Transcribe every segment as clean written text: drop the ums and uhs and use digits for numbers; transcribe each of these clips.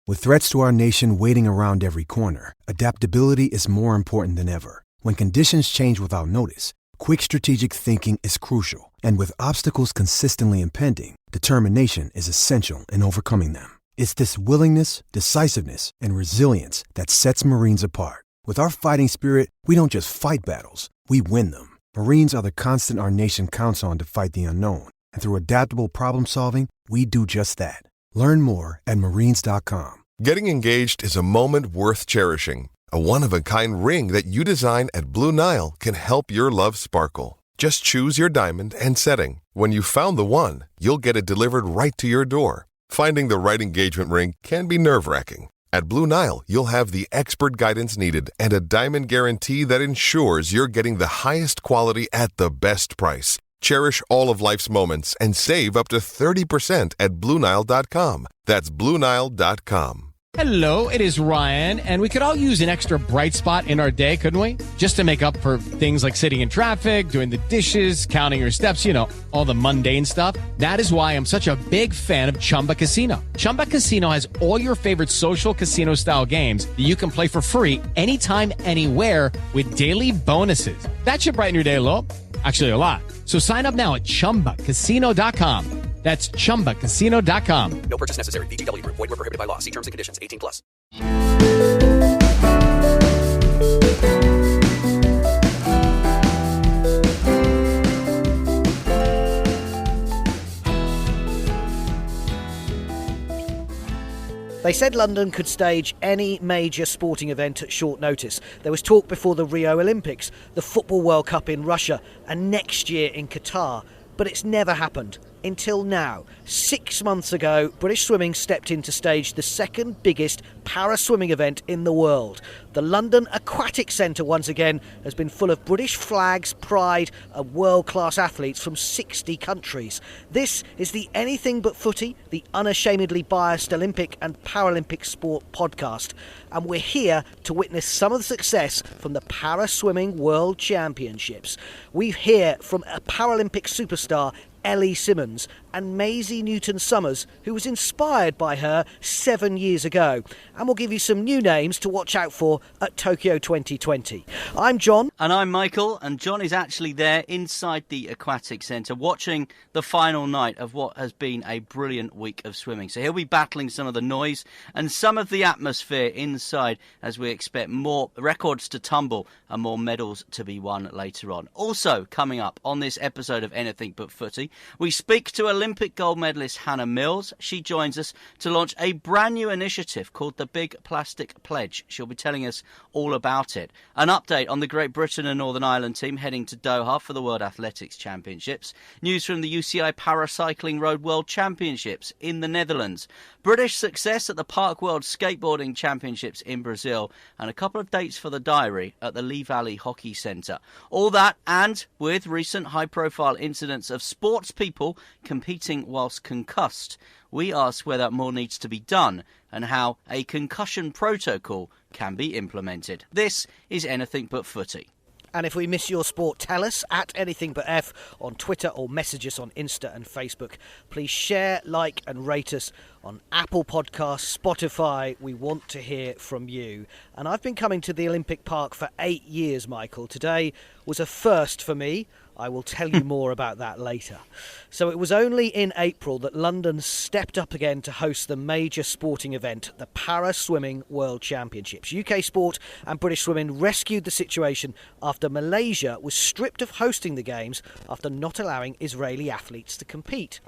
With threats to our nation waiting around every corner, adaptability is more important than ever. When conditions change without notice, quick strategic thinking is crucial. And with obstacles consistently impending, determination is essential in overcoming them. It's this willingness, decisiveness, and resilience that sets Marines apart. With our fighting spirit, we don't just fight battles, we win them. Marines are the constant our nation counts on to fight the unknown. And through adaptable problem solving, we do just that. Learn more at marines.com. Getting engaged is a moment worth cherishing. A one-of-a-kind ring that you design at Blue Nile can help your love sparkle. Just choose your diamond and setting. When you've found the one, you'll get it delivered right to your door. Finding the right engagement ring can be nerve-wracking. At Blue Nile, you'll have the expert guidance needed and a diamond guarantee that ensures you're getting the highest quality at the best price. Cherish all of life's moments and save up to 30% at BlueNile.com. That's BlueNile.com. Hello, it is Ryan, and we could all use an extra bright spot in our day, couldn't we? Just to make up for things like sitting in traffic, doing the dishes, counting your steps, you know, all the mundane stuff. That is why I'm such a big fan of Chumba Casino. Chumba Casino has all your favorite social casino-style games that you can play for free anytime, anywhere with daily bonuses. That should brighten your day a little. Actually, a lot. So sign up now at ChumbaCasino.com. That's ChumbaCasino.com. No purchase necessary. VGW Group. Void where prohibited by law. See terms and conditions. 18+. They said London could stage any major sporting event at short notice. There was talk before the Rio Olympics, the Football World Cup in Russia, and next year in Qatar. But it's never happened. Until now. 6 months ago, British Swimming stepped in to stage the second biggest para-swimming event in the world. The London Aquatic Centre, once again, has been full of British flags, pride and world-class athletes from 60 countries. This is the Anything But Footy, the unashamedly biased Olympic and Paralympic sport podcast. And we're here to witness some of the success from the Para-Swimming World Championships. We hear from a Paralympic superstar, Ellie Simmonds, and Maisie Summers-Newton, who was inspired by her 7 years ago. And we'll give you some new names to watch out for at Tokyo 2020. I'm John. And I'm Michael, and John is actually there inside the Aquatic Centre watching the final night of what has been a brilliant week of swimming. So he'll be battling some of the noise and some of the atmosphere inside as we expect more records to tumble and more medals to be won later on. Also coming up on this episode of Anything But Footy, we speak to Olympic gold medalist Hannah Mills. She joins us to launch a brand new initiative called the Big Plastic Pledge. She'll be telling us all about it. An update on the Great Britain and Northern Ireland team heading to Doha for the World Athletics Championships. News from the UCI Para-Cycling Road World Championships in the Netherlands. British success at the Park World Skateboarding Championships in Brazil. And a couple of dates for the diary at the Lee Valley Hockey Centre. All that, and with recent high-profile incidents of sports people competing whilst concussed, we ask whether more needs to be done and how a concussion protocol can be implemented. This is Anything But Footy. And if we miss your sport, tell us at Anything But F on Twitter or message us on Insta and Facebook. Please share, like and rate us on Apple Podcasts, Spotify. We want to hear from you. And I've been coming to the Olympic Park for 8 years, Michael. Today was a first for me. I will tell you more about that later. So it was only in April that London stepped up again to host the major sporting event, the Para-Swimming World Championships. UK Sport and British Swimming rescued the situation after Malaysia was stripped of hosting the Games after not allowing Israeli athletes to compete.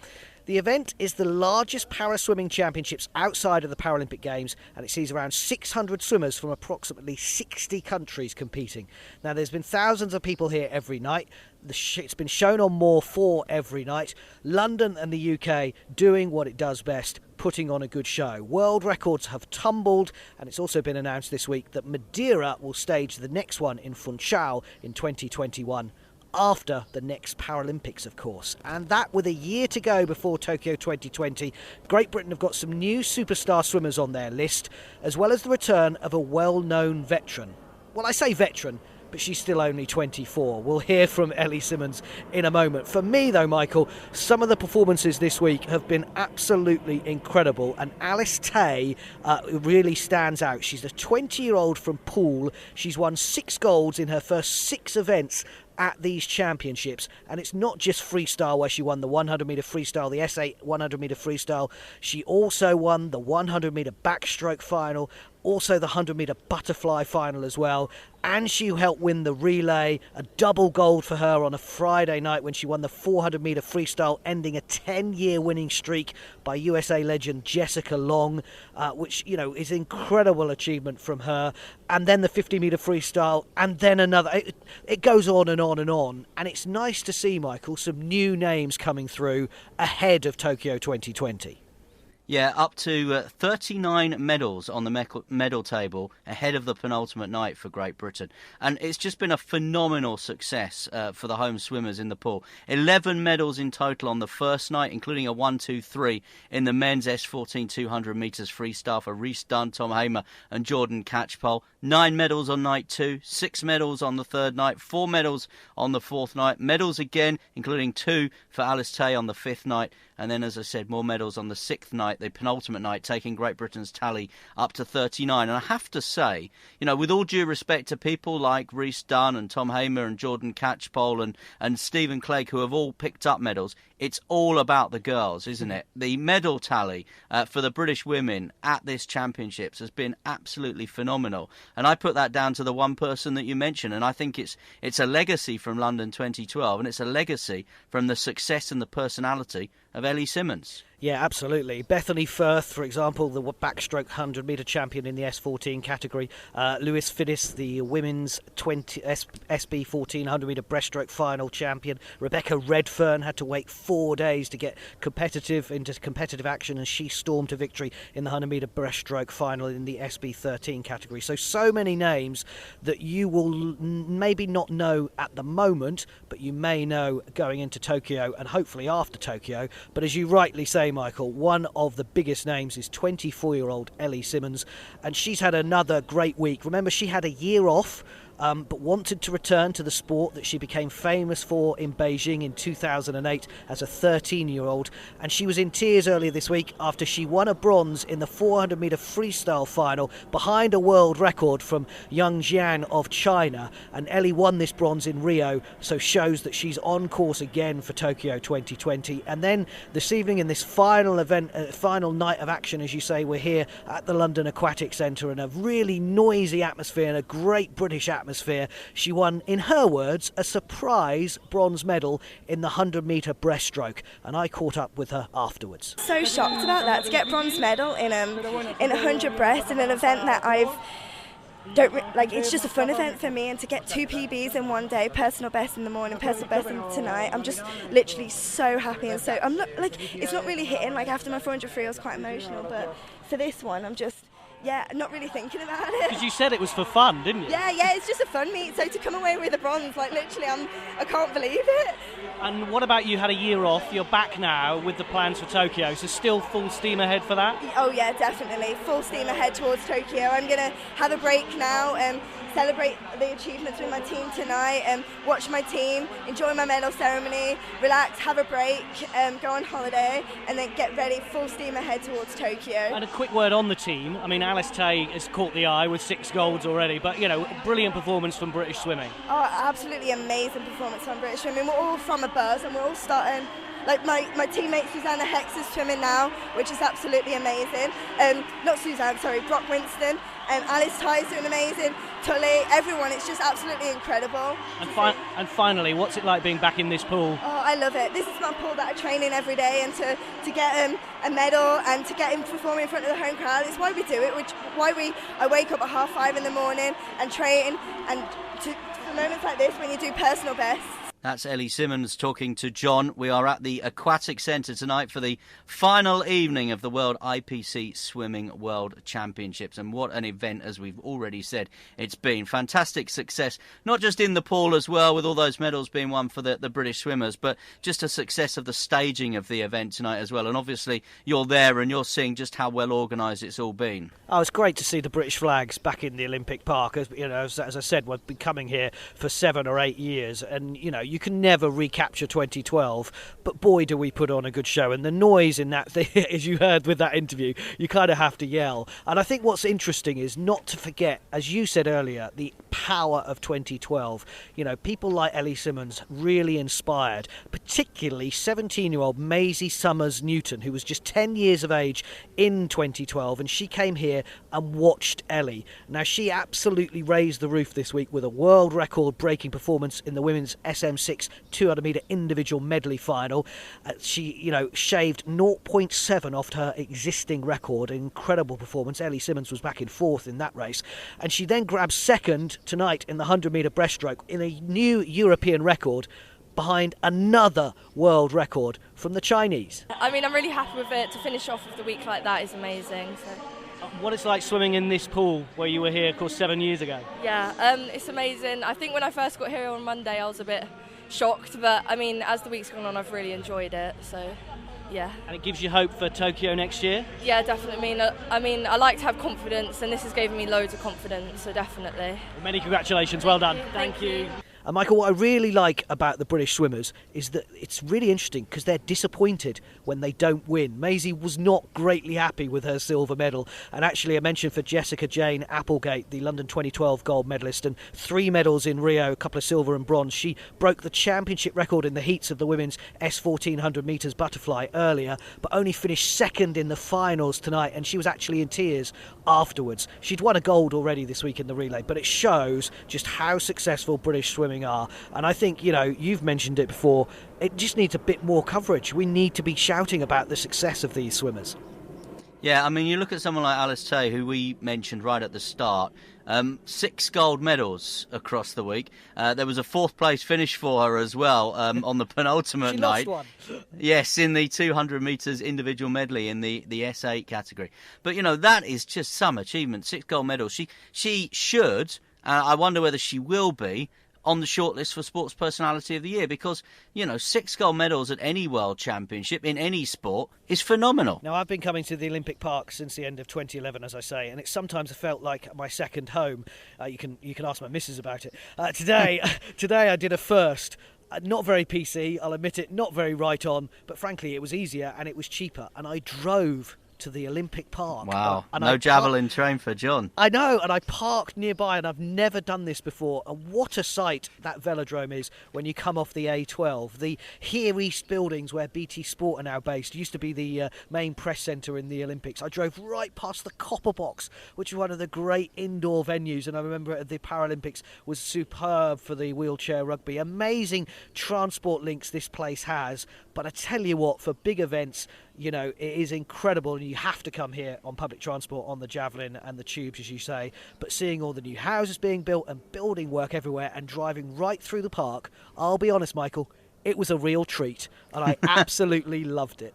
The event is the largest para-swimming championships outside of the Paralympic Games, and it sees around 600 swimmers from approximately 60 countries competing. Now, there's been thousands of people here every night. It's been shown on More 4 every night. London and the UK doing what it does best, putting on a good show. World records have tumbled, and it's also been announced this week that Madeira will stage the next one in Funchal in 2021. After the next Paralympics, of course. And that with a year to go before Tokyo 2020, Great Britain have got some new superstar swimmers on their list, as well as the return of a well-known veteran. Well, I say veteran but she's still only 24. We'll hear from Ellie Simmonds in a moment. For me, though, Michael, some of the performances this week have been absolutely incredible, and Alice Tay really stands out. She's a 20-year-old from Poole. She's won 6 golds in her first 6 events at these championships, and it's not just freestyle where she won the 100 metre freestyle, the S8 100 metre freestyle. She also won the 100 metre backstroke final, also the 100 metre butterfly final as well, and she helped win the relay, a double gold for her on a Friday night when she won the 400 metre freestyle, ending a 10-year winning streak by USA legend Jessica Long, which, you know, is an incredible achievement from her. And then the 50 metre freestyle, and then another. It goes on and on and on, and it's nice to see, Michael, some new names coming through ahead of Tokyo 2020. Yeah, up to 39 medals on the medal table ahead of the penultimate night for Great Britain. And it's just been a phenomenal success for the home swimmers in the pool. 11 medals in total on the first night, including a 1-2-3 in the men's S14 200 metres freestyle for Rhys Dunn, Tom Hamer and Jordan Catchpole. 9 medals on night 2, 6 medals on the third night, 4 medals on the fourth night, medals again, including 2 for Alice Tay on the fifth night. And then, as I said, more medals on the 6th night, the penultimate night, taking Great Britain's tally up to 39. And I have to say, you know, with all due respect to people like Rhys Dunn and Tom Hamer and Jordan Catchpole and Stephen Clegg, who have all picked up medals, it's all about the girls, isn't it? The medal tally for the British women at this championships has been absolutely phenomenal. And I put that down to the one person that you mentioned. And I think it's a legacy from London 2012, and it's a legacy from the success and the personality of Ellie Simmonds. Yeah, absolutely. Bethany Firth, for example, the backstroke 100 metre champion in the S14 category. Lewis Fiddis, the women's SB 1400 metre breaststroke final champion. Rebecca Redfern had to wait 4 days to get into competitive action, and she stormed to victory in the 100 metre breaststroke final in the SB 13 category. So many names that you will maybe not know at the moment, but you may know going into Tokyo and hopefully after Tokyo. But as you rightly say, Michael, one of the biggest names is 24-year-old Ellie Simmonds, and she's had another great week. Remember, she had a year off, but wanted to return to the sport that she became famous for in Beijing in 2008 as a 13-year-old, and she was in tears earlier this week after she won a bronze in the 400 metre freestyle final behind a world record from Yang Jian of China. And Ellie won this bronze in Rio, so shows that she's on course again for Tokyo 2020. And then this evening in this final event, final night of action, as you say, we're here at the London Aquatic Centre in a really noisy atmosphere and a great British atmosphere. She won, in her words, a surprise bronze medal in the 100 metre breaststroke, and I caught up with her afterwards. So shocked about that, to get bronze medal in 100 breast in an event that it's just a fun event for me, and to get 2 PBs in one day, personal best in the morning, personal best tonight, I'm just literally so happy. And so I'm not, it's not really hitting. After my 400 free I was quite emotional, but for this one I'm just not really thinking about it. Because you said it was for fun, didn't you? Yeah, it's just a fun meet. So to come away with a bronze, literally, I can't believe it. And what about you had a year off? You're back now with the plans for Tokyo, so still full steam ahead for that? Oh yeah, definitely. Full steam ahead towards Tokyo. I'm going to have a break now and celebrate the achievements with my team tonight, and watch my team, enjoy my medal ceremony, relax, have a break, go on holiday, and then get ready full steam ahead towards Tokyo. And a quick word on the team. I mean, Alice Tay has caught the eye with 6 golds already, but, brilliant performance from British swimming. Oh, absolutely amazing performance from British swimming. We're all from a buzz, and we're all starting. My teammate Susanna Hex is swimming now, which is absolutely amazing. Brock Winston. Alice Ty's doing amazing. Tully, everyone, it's just absolutely incredible. And finally, what's it like being back in this pool? Oh, I love it. This is my pool that I train in every day, and to get a medal and to get him performing in front of the home crowd, it's why we do it, I wake up at 5:30 in the morning and train, and for moments like this when you do personal bests. That's Ellie Simmonds talking to John. We are at the Aquatic Centre tonight for the final evening of the World IPC Swimming World Championships. And what an event, as we've already said, it's been. Fantastic success, not just in the pool as well, with all those medals being won for the British swimmers, but just a success of the staging of the event tonight as well. And obviously you're there and you're seeing just how well organised it's all been. Oh, it's great to see the British flags back in the Olympic Park. As I said, we've been coming here for 7 or 8 years, and you can never recapture 2012, but boy do we put on a good show. And the noise in that thing, as you heard with that interview, you kind of have to yell. And I think what's interesting is not to forget, as you said earlier, the power of 2012. People like Ellie Simmonds really inspired, particularly 17-year-old Maisie Summers-Newton, who was just 10 years of age in 2012, and she came here and watched Ellie. Now, she absolutely raised the roof this week with a world record breaking performance in the women's SM6 200 metre individual medley final. She, shaved 0.7 off her existing record. An incredible performance. Ellie Simmonds was back in 4th in that race. And she then grabbed 2nd tonight in the 100 metre breaststroke in a new European record, behind another world record from the Chinese. I'm really happy with it. To finish off with the week like that is amazing. What it's like swimming in this pool where you were here, of course, 7 years ago? Yeah, it's amazing. I think when I first got here on Monday I was a bit shocked, but as the week's gone on I've really enjoyed it, so yeah. And it gives you hope for Tokyo next year? Yeah, definitely. I like to have confidence, and this has given me loads of confidence, so definitely. Well, many congratulations, well done. Thank you. And Michael, what I really like about the British swimmers is that it's really interesting because they're disappointed when they don't win. Maisie was not greatly happy with her silver medal. And actually, a mention for Jessica Jane Applegate, the London 2012 gold medalist, and 3 medals in Rio, a couple of silver and bronze. She broke the championship record in the heats of the women's S1400 metres butterfly earlier, but only finished 2nd in the finals tonight. And she was actually in tears afterwards. She'd won a gold already this week in the relay, but it shows just how successful British swimming are. And I think, you've mentioned it before, it just needs a bit more coverage. We need to be shouting about the success of these swimmers. Yeah, you look at someone like Alice Tay, who we mentioned right at the start, 6 gold medals across the week. There was a 4th place finish for her as well on the penultimate night. She lost one. Yes, in the 200 metres individual medley in the S8 category. But, that is just some achievement. 6 gold medals. She should, I wonder whether she will be, on the shortlist for Sports Personality of the Year, because, 6 gold medals at any World Championship in any sport is phenomenal. Now, I've been coming to the Olympic Park since the end of 2011, as I say, and it's sometimes felt like my second home. You can ask my missus about it. Today I did a first. Not very PC, I'll admit it, not very right on, but frankly it was easier and it was cheaper, and I drove to the Olympic Park. Wow, no javelin train for John. I know, and I parked nearby, and I've never done this before, and what a sight that velodrome is when you come off the A12. The Here East buildings where BT Sport are now based used to be the main press centre in the Olympics. I drove right past the Copper Box, which is one of the great indoor venues, and I remember the Paralympics was superb for the wheelchair rugby. Amazing transport links this place has, but I tell you what, for big events, it is incredible, and you have to come here on public transport, on the javelin and the tubes, as you say. But seeing all the new houses being built and building work everywhere and driving right through the park, I'll be honest, Michael, it was a real treat, and I absolutely loved it.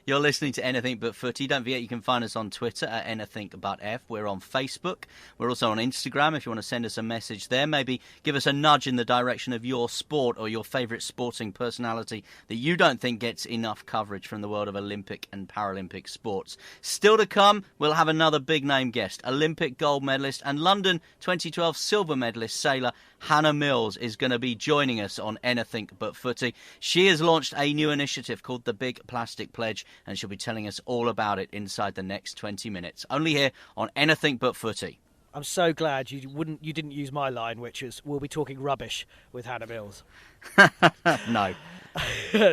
You're listening to Anything But Footy. Don't forget you can find us on Twitter at Anything But F. We're on Facebook. We're also on Instagram if you want to send us a message there. Maybe give us a nudge in the direction of your sport or your favourite sporting personality that you don't think gets enough coverage from the world of Olympic and Paralympic sports. Still to come, we'll have another big name guest. Olympic gold medalist and London 2012 silver medalist sailor Hannah Mills is going to be joining us on Anything But Footy. She has launched a new initiative called the Big Plastic Pledge, and she'll be telling us all about it inside the next 20 minutes. Only here on Anything But Footy. I'm so glad you didn't use my line, which is, we'll be talking rubbish with Hannah Mills. No.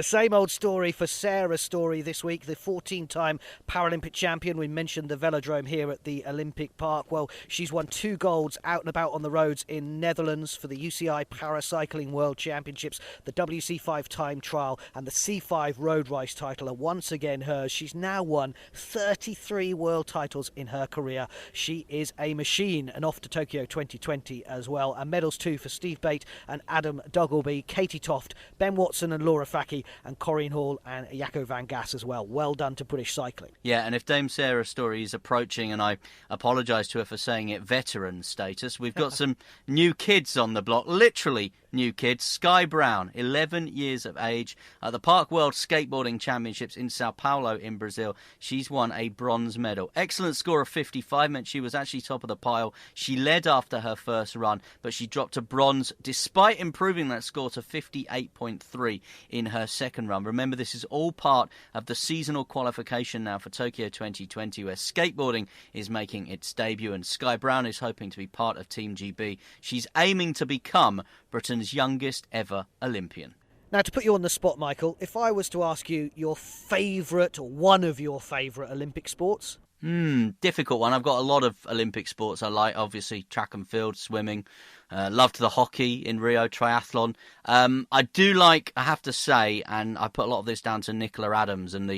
Same old story for Sarah Story this week, the 14-time Paralympic champion. We mentioned the velodrome here at the Olympic Park. Well, she's won 2 golds out and about on the roads in Netherlands for the UCI Para-Cycling World Championships. The WC5 time trial and the C5 road race title are once again hers. She's now won 33 world titles in her career. She is a machine, and off to Tokyo 2020 as well. And medals too for Steve Bate and Adam Duggleby, Katie Toft, Ben Watson and Laura Fackie, and Corinne Hall and Jaco van Gas as well. Well done to British cycling. Yeah, and if Dame Sarah Story is approaching, and I apologise to her for saying it, veteran status, we've got some new kids on the block, literally new kids. Sky Brown, 11 years of age, at the Park World Skateboarding Championships in Sao Paulo in Brazil. She's won a bronze medal. Excellent score of 55 meant she was actually top of the pile. She led after her first run, but she dropped to bronze despite improving that score to 58.3 in her second run. Remember, this is all part of the seasonal qualification now for Tokyo 2020, where skateboarding is making its debut, and Sky Brown is hoping to be part of Team GB. She's aiming to become Britain's youngest ever Olympian. Now, to put you on the spot, Michael, if I was to ask you your favourite or one of your favourite Olympic sports? Difficult one. I've got a lot of Olympic sports I like, obviously track and field, swimming. Loved the hockey in Rio, triathlon. I do like, I have to say, and I put a lot of this down to Nicola Adams and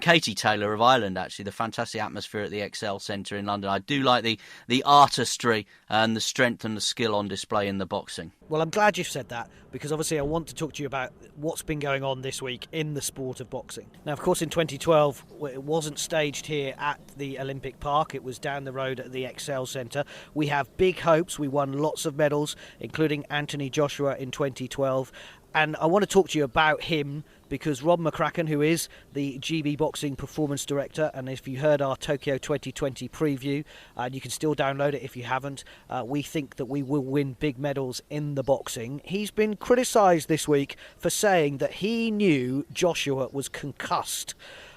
Katie Taylor of Ireland, actually, the fantastic atmosphere at the Excel Centre in London. I do like the artistry and the strength and the skill on display in the boxing. Well, I'm glad you've said that, because obviously I want to talk to you about what's been going on this week in the sport of boxing. Now, of course, in 2012, it wasn't staged here at the Olympic Park. It was down the road at the Excel Centre. We have big hopes. We won lots of medals, including Anthony Joshua in 2012. And I want to talk to you about him because Rob McCracken, who is the GB Boxing Performance Director, and if you heard our Tokyo 2020 preview, and you can still download it if you haven't, we think that we will win big medals in the boxing. He's been criticised this week for saying that he knew Joshua was concussed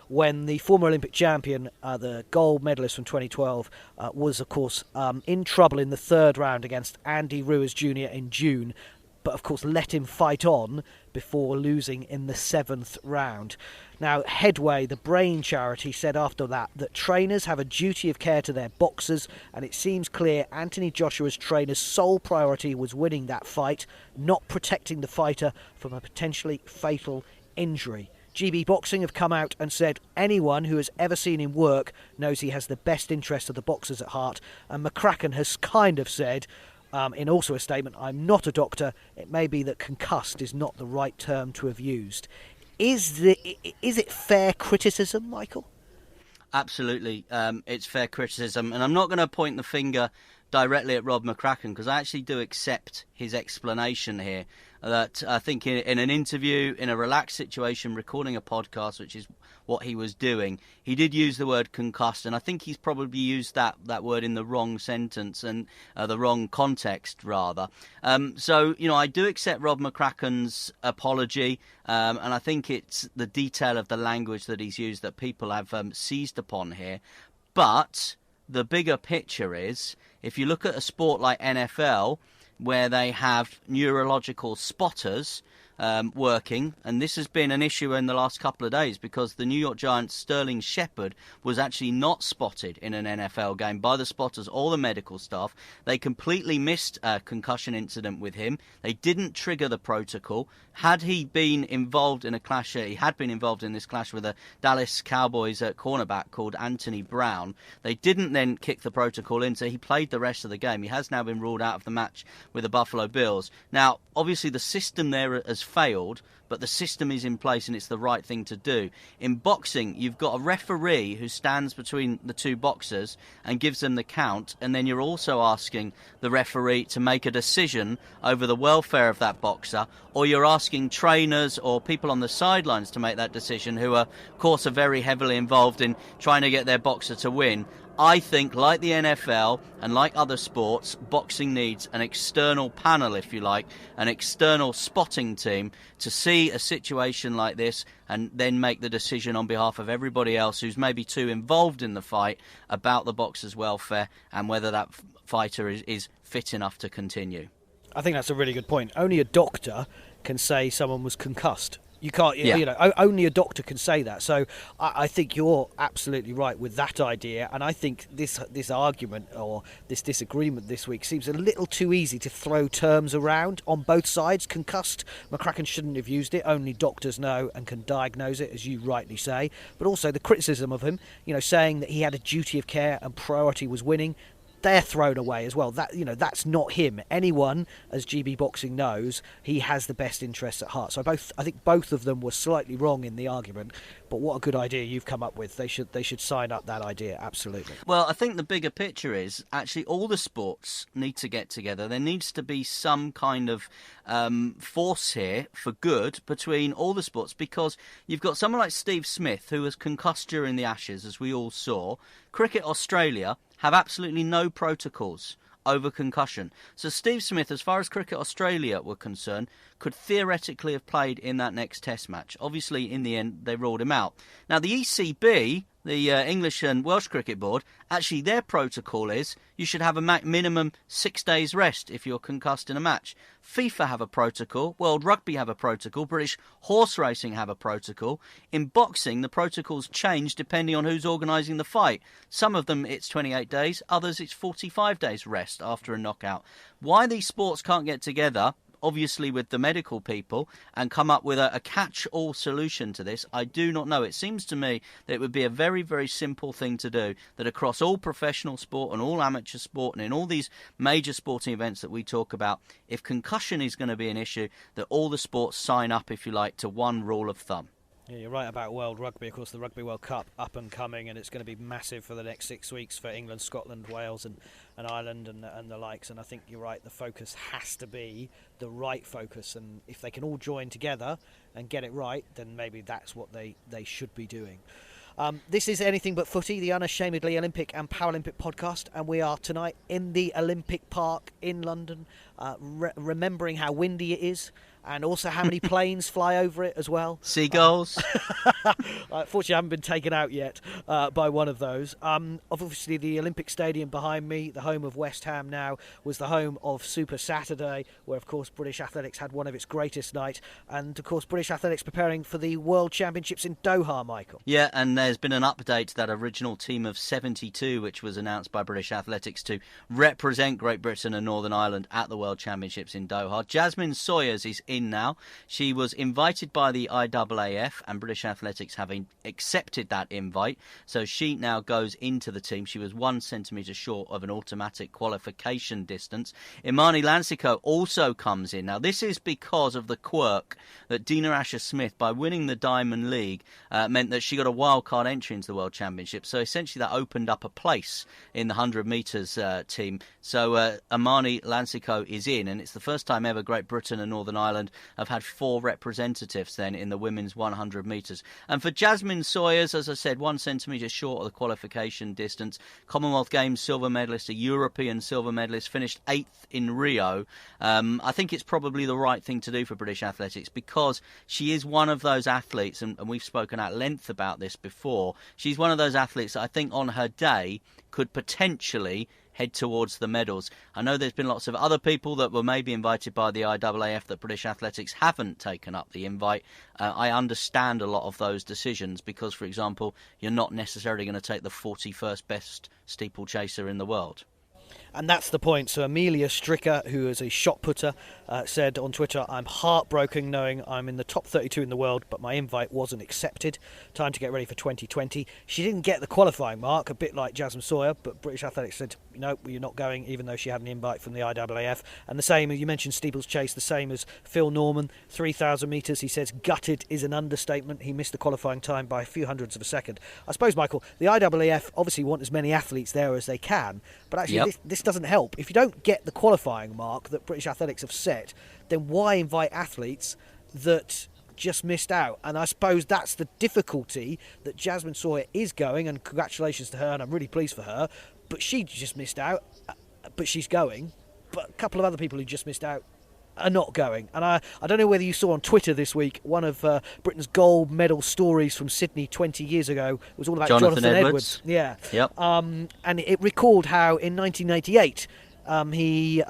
when the former Olympic champion, the gold medalist from 2012, was, of course, in trouble in the third round against Andy Ruiz Jr. in June, but of course let him fight on before losing in the 7th round. Now, Headway, the brain charity, said after that trainers have a duty of care to their boxers, and it seems clear Anthony Joshua's trainer's sole priority was winning that fight, not protecting the fighter from a potentially fatal injury. GB Boxing have come out and said anyone who has ever seen him work knows he has the best interest of the boxers at heart, and McCracken has kind of said, in also a statement, I'm not a doctor, it may be that concussed is not the right term to have used. Is it fair criticism, Michael? Absolutely, it's fair criticism, and I'm not going to point the finger directly at Rob McCracken because I actually do accept his explanation here, that I think in an interview, in a relaxed situation, recording a podcast, which is what he was doing, he did use the word concussed, and I think he's probably used that word in the wrong sentence and the wrong context, rather. So, I do accept Rob McCracken's apology, and I think it's the detail of the language that he's used that people have seized upon here. But the bigger picture is, if you look at a sport like NFL, where they have neurological spotters working, and this has been an issue in the last couple of days because the New York Giants' Sterling Shepard was actually not spotted in an NFL game by the spotters or the medical staff. They completely missed a concussion incident with him. They didn't trigger the protocol. Had he been involved in a clash, he had been involved in this clash with a Dallas Cowboys cornerback called Anthony Brown. They didn't then kick the protocol in, so he played the rest of the game. He has now been ruled out of the match with the Buffalo Bills. Now, obviously the system there has failed, but the system is in place and it's the right thing to do. In boxing, you've got a referee who stands between the two boxers and gives them the count, and then you're also asking the referee to make a decision over the welfare of that boxer, or you're asking trainers or people on the sidelines to make that decision who are, of course, are very heavily involved in trying to get their boxer to win. I think, like the NFL and like other sports, boxing needs an external panel, if you like, an external spotting team to see a situation like this and then make the decision on behalf of everybody else who's maybe too involved in the fight about the boxer's welfare and whether that fighter is fit enough to continue. I think that's a really good point. Only a doctor can say someone was concussed. You can't, Yeah. you know, only a doctor can say that. So I think you're absolutely right with that idea. And I think this argument or this disagreement this week seems a little too easy to throw terms around on both sides. Concussed, McCracken shouldn't have used it. Only doctors know and can diagnose it, as you rightly say. But also the criticism of him, you know, saying that he had a duty of care and priority was winning. They're thrown away as well. That, you know, that's not him. Anyone, as GB Boxing knows, he has the best interests at heart. So I think both of them were slightly wrong in the argument. But what a good idea you've come up with. They should sign up that idea. Absolutely. Well, I think the bigger picture is actually all the sports need to get together. There needs to be some kind of force here for good between all the sports, because you've got someone like Steve Smith, who was concussed during the Ashes, as we all saw. Cricket Australia have absolutely no protocols over concussion. So Steve Smith, as far as Cricket Australia were concerned, could theoretically have played in that next Test match. Obviously, in the end, they ruled him out. Now, the ECB, the English and Welsh Cricket Board, actually their protocol is you should have a minimum 6 days rest if you're concussed in a match. FIFA have a protocol, World Rugby have a protocol, British horse racing have a protocol. In boxing, the protocols change depending on who's organising the fight. Some of them it's 28 days, others it's 45 days rest after a knockout. Why these sports can't get together, obviously with the medical people, and come up with a catch-all solution to this, I do not know. It seems to me that it would be a very, very simple thing to do, that across all professional sport and all amateur sport and in all these major sporting events that we talk about, if concussion is going to be an issue, that all the sports sign up, if you like, to one rule of thumb. Yeah, you're right about World Rugby. Of course, the Rugby World Cup up and coming, and it's going to be massive for the next 6 weeks for England, Scotland, Wales and Ireland and the likes. And I think you're right, the focus has to be the right focus. And if they can all join together and get it right, then maybe that's what they should be doing. This is Anything But Footy, the unashamedly Olympic and Paralympic podcast, and we are tonight in the Olympic Park in London, remembering how windy it is and also how many planes fly over it as well. Seagulls. Fortunately, I haven't been taken out yet by one of those. Obviously, the Olympic Stadium behind me, the home of West Ham now, was the home of Super Saturday, where, of course, British athletics had one of its greatest nights. And, of course, British athletics preparing for the World Championships in Doha, Michael. Yeah, and there's been an update to that original team of 72, which was announced by British athletics to represent Great Britain and Northern Ireland at the World Championships in Doha. Jasmine Sawyers is in now. She was invited by the IAAF, and British athletics having accepted that invite, so she now goes into the team. She was 1 centimetre short of an automatic qualification distance. Imani Lansiko also comes in. Now, this is because of the quirk that Dina Asher-Smith, by winning the Diamond League, meant that she got a wildcard entry into the World Championship. So essentially that opened up a place in the 100 metres team. So Imani Lansiko is in, and it's the first time ever Great Britain and Northern Ireland have had 4 representatives then in the women's 100 metres. And for Jasmine Sawyers, as I said, 1 centimetre short of the qualification distance. Commonwealth Games silver medalist, a European silver medalist, finished 8th in Rio. I think it's probably the right thing to do for British athletics, because she is one of those athletes, and we've spoken at length about this before, she's one of those athletes that I think on her day could potentially head towards the medals. I know there's been lots of other people that were maybe invited by the IAAF that British athletics haven't taken up the invite. I understand a lot of those decisions because, for example, you're not necessarily going to take the 41st best steeplechaser in the world. And that's the point. So Amelia Stricker, who is a shot putter, said on Twitter, "I'm heartbroken knowing I'm in the top 32 in the world, but my invite wasn't accepted. Time to get ready for 2020. She didn't get the qualifying mark, a bit like Jasmine Sawyer, but British athletics said, no, you're not going, even though she had an invite from the IAAF. And the same, you mentioned steeplechase, the same as Phil Norman, 3,000 metres. He says gutted is an understatement. He missed the qualifying time by a few hundredths of a second. I suppose, Michael, the IAAF obviously want as many athletes there as they can, but actually this doesn't help. If you don't get the qualifying mark that British athletics have set, then why invite athletes that just missed out? And I suppose that's the difficulty, that Jasmine Sawyer is going, and congratulations to her, and I'm really pleased for her, but she just missed out, but she's going. But a couple of other people who just missed out are not going. And I don't know whether you saw on Twitter this week, one of Britain's gold medal stories from Sydney 20 years ago was all about Jonathan Edwards. Yeah. Yep. And it recalled how in 1988 he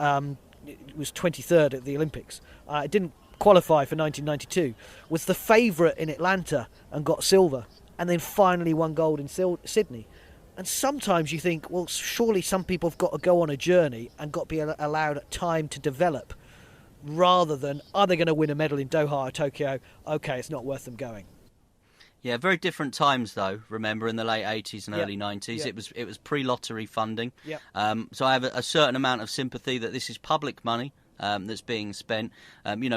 was 23rd at the Olympics. It didn't qualify for 1992, was the favourite in Atlanta and got silver, and then finally won gold in Sydney. And sometimes you think, well, surely some people have got to go on a journey and got to be allowed time to develop, rather than, are they going to win a medal in Doha or Tokyo? Okay, it's not worth them going. Yeah, very different times though. Remember, in the late 80s and early 90s, it was pre-lottery funding. So I have a certain amount of sympathy that this is public money that's being spent.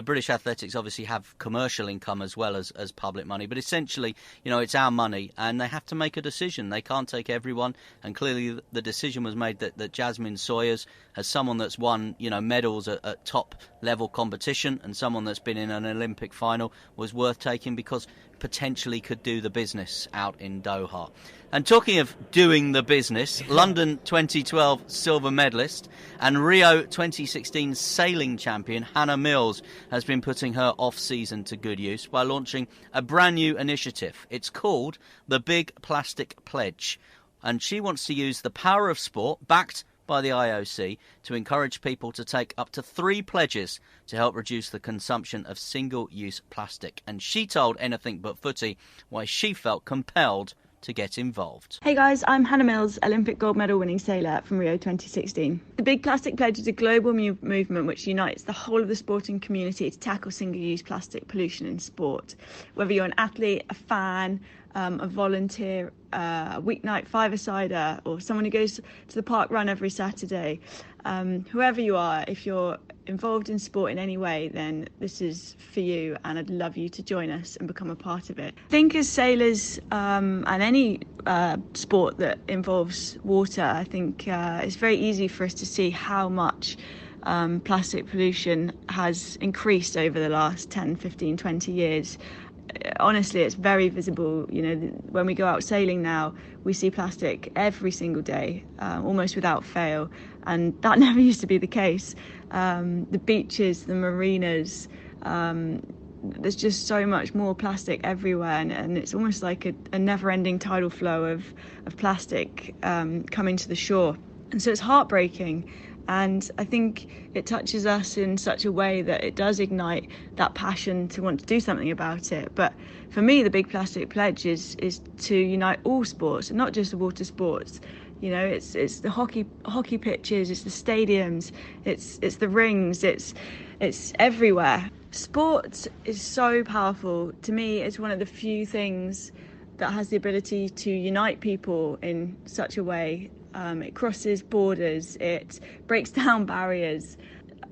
British athletics obviously have commercial income as well as public money, but essentially, it's our money, and they have to make a decision. They can't take everyone, and clearly the decision was made that Jasmine Sawyers, as someone that's won, medals at top level competition, and someone that's been in an Olympic final, was worth taking because potentially could do the business out in Doha. And talking of doing the business, London 2012 silver medalist and Rio 2016 sailing champion Hannah Mills has been putting her off-season to good use by launching a brand new initiative. It's called the Big Plastic Pledge, and she wants to use the power of sport, backed by the IOC, to encourage people to take up to 3 pledges to help reduce the consumption of single-use plastic. And she told Anything But Footy why she felt compelled to get involved. Hey guys, I'm Hannah Mills, Olympic gold medal winning sailor from Rio 2016. The Big Plastic Pledge is a global movement which unites the whole of the sporting community to tackle single-use plastic pollution in sport. Whether you're an athlete, a fan, a volunteer, a weeknight five-a-sider, or someone who goes to the park run every Saturday, whoever you are, if you're involved in sport in any way, then this is for you, and I'd love you to join us and become a part of it. I think as sailors, and any sport that involves water, I think it's very easy for us to see how much plastic pollution has increased over the last 10, 15, 20 years. Honestly, it's very visible. When we go out sailing now, we see plastic every single day, almost without fail, and that never used to be the case. The beaches, the marinas, there's just so much more plastic everywhere, and it's almost like a never-ending tidal flow of plastic coming to the shore. And so it's heartbreaking. And I think it touches us in such a way that it does ignite that passion to want to do something about it. But for me, the Big Plastic Pledge is to unite all sports, and not just the water sports. It's the hockey pitches, it's the stadiums, it's the rings, it's everywhere. Sport is so powerful. To me, it's one of the few things that has the ability to unite people in such a way. It crosses borders, it breaks down barriers.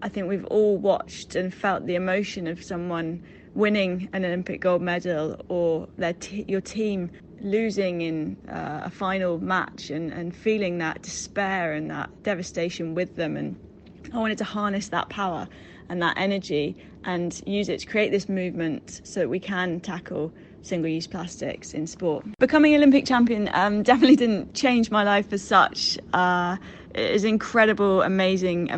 I think we've all watched and felt the emotion of someone winning an Olympic gold medal, or your team losing in a final match, and feeling that despair and that devastation with them. And I wanted to harness that power and that energy and use it to create this movement so that we can tackle single-use plastics in sport. Becoming Olympic champion definitely didn't change my life as such. It is an incredible, amazing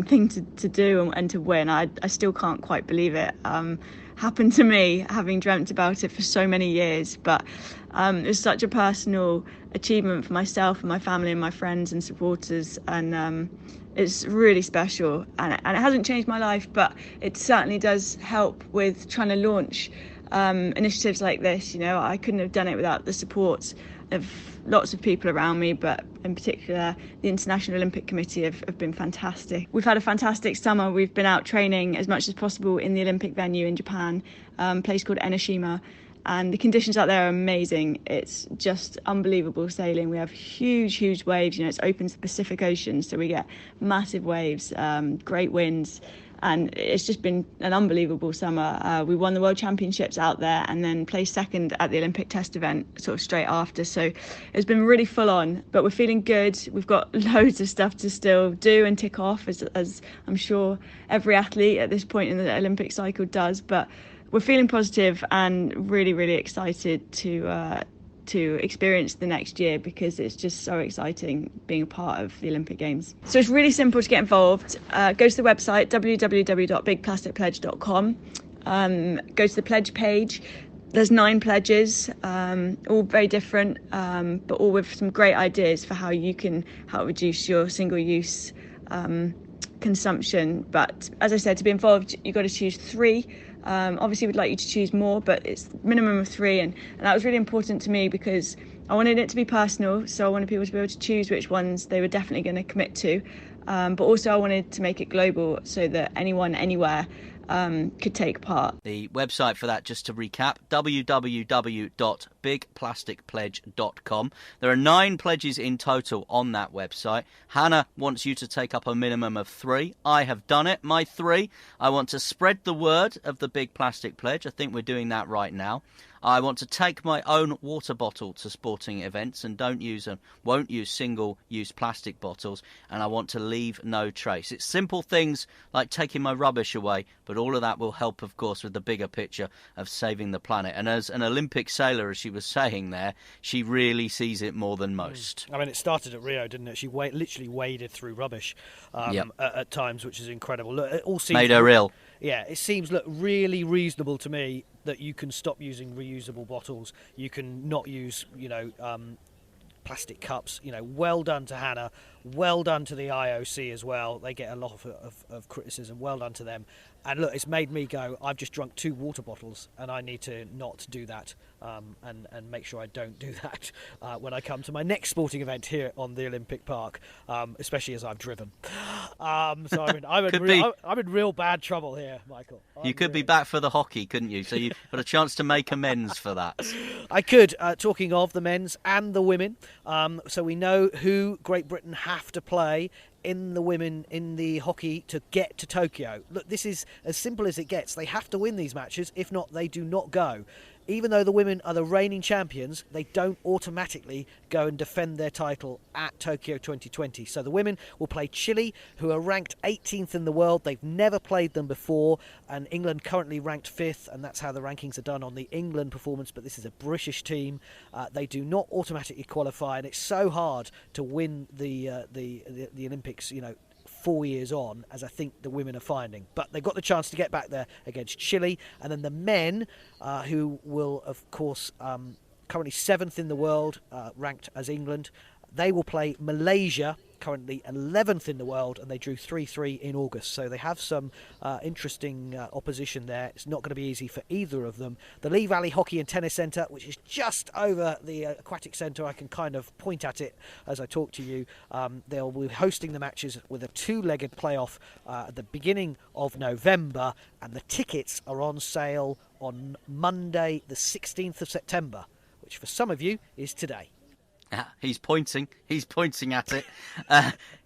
thing to do and to win. I still can't quite believe it. Happened to me, having dreamt about it for so many years, but it was such a personal achievement for myself and my family and my friends and supporters, and it's really special, and it hasn't changed my life, but it certainly does help with trying to launch initiatives like this. I couldn't have done it without the support of lots of people around me, but in particular the International Olympic Committee have been fantastic. We've had a fantastic summer. We've been out training as much as possible in the Olympic venue in Japan, a place called Enoshima, and the conditions out there are amazing. It's just unbelievable sailing. We have huge waves. It's open to the Pacific Ocean, so we get massive waves, great winds. And it's just been an unbelievable summer. We won the World Championships out there, and then placed second at the Olympic test event sort of straight after. So it's been really full on, but we're feeling good. We've got loads of stuff to still do and tick off, as I'm sure every athlete at this point in the Olympic cycle does. But we're feeling positive and really excited to experience the next year, because it's just so exciting being a part of the Olympic Games. So it's really simple to get involved. Go to the website www.bigplasticpledge.com, go to the pledge page. There's 9 pledges, all very different, but all with some great ideas for how you can help reduce your single-use consumption. But as I said, to be involved, you've got to choose 3. Obviously, we'd like you to choose more, but it's minimum of 3. And that was really important to me because I wanted it to be personal. So I wanted people to be able to choose which ones they were definitely going to commit to. But also I wanted to make it global so that anyone, anywhere could take part. The website for that, just to recap, www.bigplasticpledge.com. There are 9 pledges in total on that website. Hannah wants you to take up a minimum of 3. I have done it. My 3, I want to spread the word of the Big Plastic Pledge. I think we're doing that right now. I want to take my own water bottle to sporting events and won't use single-use plastic bottles, and I want to leave no trace. It's simple things like taking my rubbish away, but all of that will help, of course, with the bigger picture of saving the planet. And as an Olympic sailor, as she was saying there, she really sees it more than most. I mean, it started at Rio, didn't it? She literally waded through rubbish at times, which is incredible. Look, it all seems made her ill. Yeah, it seems really reasonable to me that you can stop using reusable bottles. You can not use, plastic cups. Well done to Hannah. Well done to the IOC as well. They get a lot of criticism. Well done to them. And look, it's made me go, I've just drunk 2 water bottles and I need to not do that and make sure I don't do that when I come to my next sporting event here on the Olympic Park, especially as I've driven. So I'm in real bad trouble here, Michael. You could be back for the hockey, couldn't you? So you've got a chance to make amends for that. I could, talking of the men's and the women. So we know who Great Britain have to play in the hockey to get to Tokyo. Look, this is as simple as it gets. They have to win these matches. If not, they do not go. Even though the women are the reigning champions, they don't automatically go and defend their title at Tokyo 2020. So the women will play Chile, who are ranked 18th in the world. They've never played them before, and England currently ranked 5th, and that's how the rankings are done on the England performance. But this is a British team. They do not automatically qualify, and it's so hard to win the Olympics, 4 years on, as I think the women are finding. But they've got the chance to get back there against Chile. And then the men, who will, of course, currently 7th in the world, ranked as England, they will play Malaysia, currently 11th in the world, and they drew 3-3 in August. So they have some interesting opposition there. It's not going to be easy for either of them. The Lee Valley Hockey and Tennis Centre, which is just over the Aquatic Centre, I can kind of point at it as I talk to you. They'll be hosting the matches with a 2-legged playoff at the beginning of November, and the tickets are on sale on Monday the 16th of September, which for some of you is today. He's pointing at it.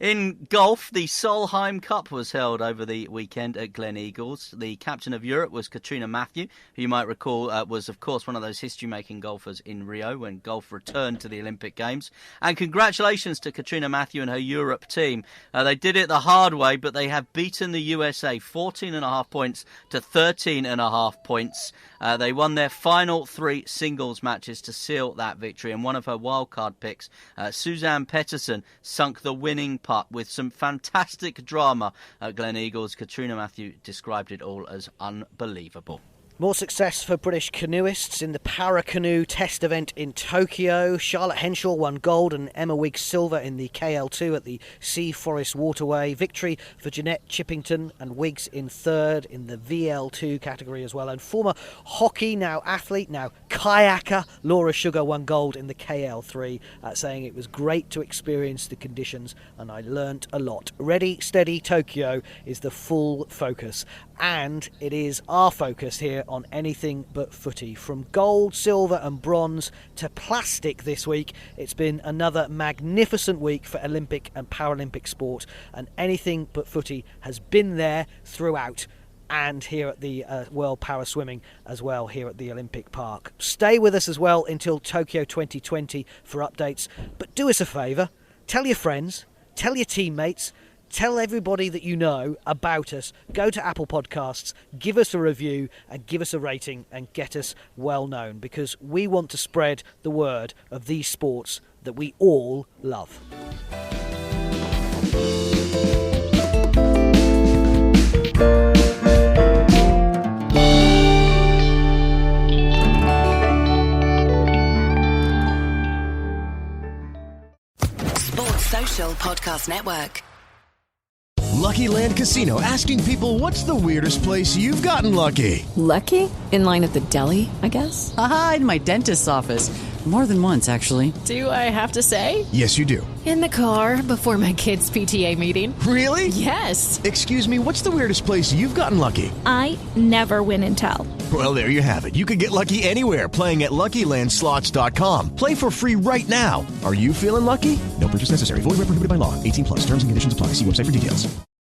In golf, the Solheim Cup was held over the weekend at Glen Eagles. The captain of Europe was Katrina Matthew, who you might recall was, of course, one of those history-making golfers in Rio when golf returned to the Olympic Games. And congratulations to Katrina Matthew and her Europe team. They did it the hard way, but they have beaten the USA 14.5 points to 13.5 points. They won their final 3 singles matches to seal that victory, and one of her wildcard picks, Suzanne Petterson, sunk the winning putt with some fantastic drama at Glen Eagles. Katrina Matthew described it all as unbelievable. More success for British canoeists in the para-canoe test event in Tokyo. Charlotte Henshaw won gold and Emma Wiggs silver in the KL2 at the Sea Forest Waterway. Victory for Jeanette Chippington and Wiggs in third in the VL2 category as well. And former hockey, now athlete, now kayaker, Laura Sugar won gold in the KL3, saying it was great to experience the conditions and I learnt a lot. Ready, steady, Tokyo is the full focus. And it is our focus here on Anything But Footy. From gold, silver and bronze to plastic this week, it's been another magnificent week for Olympic and Paralympic sport, and Anything But Footy has been there throughout, and here at the World Para Swimming as well, here at the Olympic Park. Stay with us as well until Tokyo 2020 for updates, but do us a favour, tell your friends, tell your teammates, tell everybody that you know about us. Go to Apple Podcasts, give us a review and give us a rating and get us well known, because we want to spread the word of these sports that we all love. Sports Social Podcast Network. Lucky Land Casino, asking people, what's the weirdest place you've gotten lucky? Lucky? In line at the deli, I guess? Aha, in my dentist's office. More than once, actually. Do I have to say? Yes, you do. In the car before my kids' PTA meeting. Really? Yes. Excuse me, what's the weirdest place you've gotten lucky? I never win and tell. Well, there you have it. You can get lucky anywhere, playing at LuckyLandSlots.com. Play for free right now. Are you feeling lucky? No purchase necessary. Void where prohibited by law. 18+. Terms and conditions apply. See website for details.